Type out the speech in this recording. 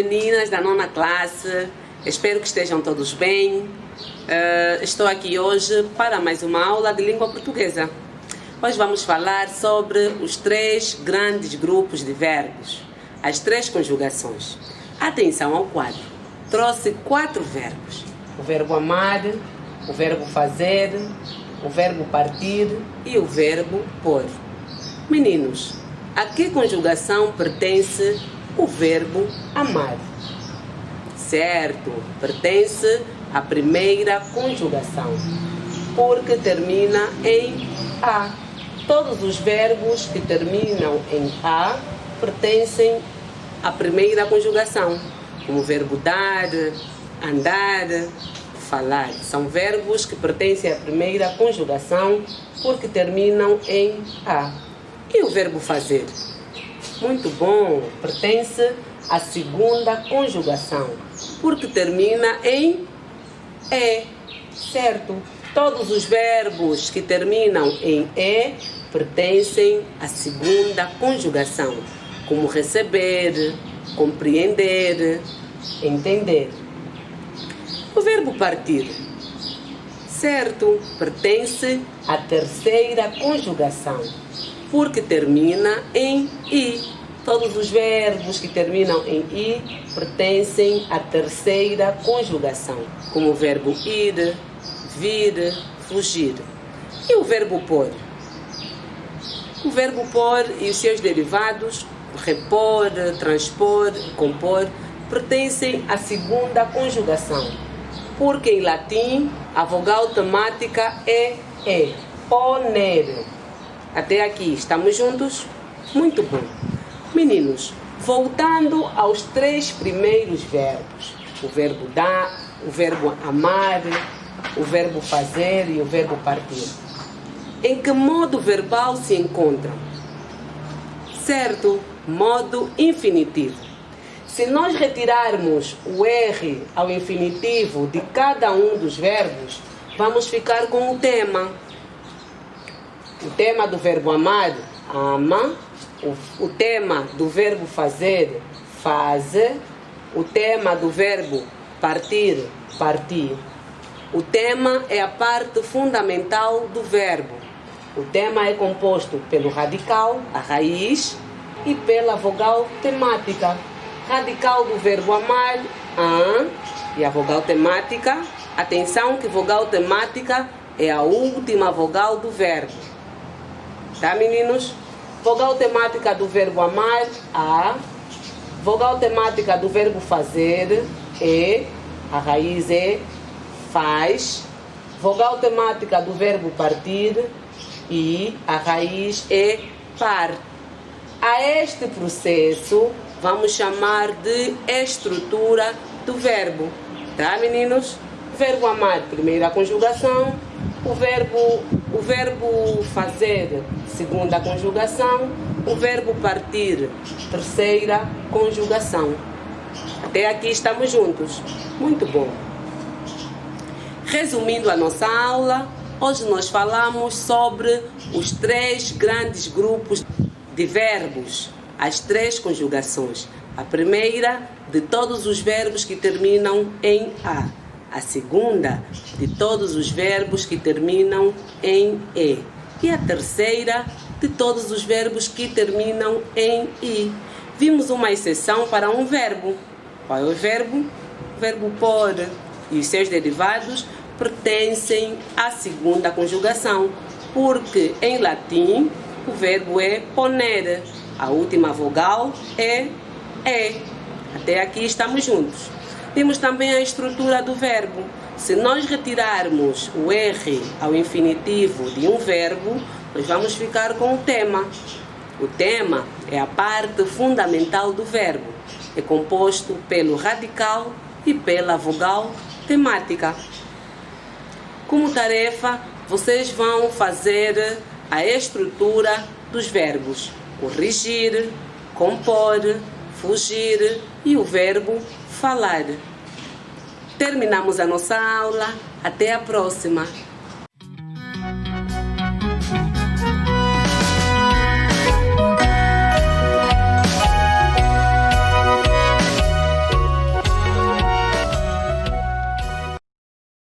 meninas da 9ª classe, espero que estejam todos bem. Estou aqui hoje para mais uma aula de língua portuguesa. Hoje vamos falar sobre os 3 grandes grupos de verbos, as 3 conjugações. Atenção ao quadro, trouxe 4 verbos: o verbo amar, o verbo fazer, o verbo partir e o verbo pôr. Meninos, a que conjugação pertence o verbo amar? Certo, pertence à primeira conjugação, porque termina em A. Todos os verbos que terminam em A pertencem à primeira conjugação, como o verbo dar, andar, falar. São verbos que pertencem à primeira conjugação porque terminam em A. E o verbo fazer? Muito bom, pertence à segunda conjugação, porque termina em E, certo? Todos os verbos que terminam em E pertencem à segunda conjugação, como receber, compreender, entender. O verbo partir, certo? Pertence à terceira conjugação, porque termina em I. Todos os verbos que terminam em I pertencem à terceira conjugação, como o verbo ir, vir, fugir. E o verbo pôr? O verbo pôr e os seus derivados, repor, transpor, compor, pertencem à segunda conjugação, porque em latim a vogal temática é E, poner. Até aqui, estamos juntos? Muito bom. Meninos, voltando aos 3 primeiros verbos, o verbo dar, o verbo amar, o verbo fazer e o verbo partir. Em que modo verbal se encontram? Certo, modo infinitivo. Se nós retirarmos o R ao infinitivo de cada um dos verbos, vamos ficar com o tema. O tema do verbo amar, ama. O tema do verbo fazer, faz. O tema do verbo partir, partir. O tema é a parte fundamental do verbo. O tema é composto pelo radical, a raiz, e pela vogal temática. Radical do verbo amar, an, e a vogal temática. Atenção que vogal temática é a última vogal do verbo. Tá, meninos? Vogal temática do verbo amar, A. Vogal temática do verbo fazer, E. A raiz é faz. Vogal temática do verbo partir, I. A raiz é par. A este processo vamos chamar de estrutura do verbo. Tá, meninos? Verbo amar, primeira conjugação. O verbo fazer, segunda conjugação. O verbo partir, terceira conjugação. Até aqui estamos juntos? Muito bom. Resumindo a nossa aula, hoje nós falamos sobre os 3 grandes grupos de verbos, as 3 conjugações. A primeira, de todos os verbos que terminam em A. A segunda, de todos os verbos que terminam em E. E a terceira, de todos os verbos que terminam em I. Vimos uma exceção para um verbo. Qual é o verbo? O verbo pôr e os seus derivados pertencem à segunda conjugação, porque em latim o verbo é poner. A última vogal é E. Até aqui estamos juntos. Vimos também a estrutura do verbo. Se nós retirarmos o R ao infinitivo de um verbo, nós vamos ficar com o tema. O tema é a parte fundamental do verbo. É composto pelo radical e pela vogal temática. Como tarefa, vocês vão fazer a estrutura dos verbos: corrigir, compor, fugir e o verbo falar. Terminamos a nossa aula. Até a próxima.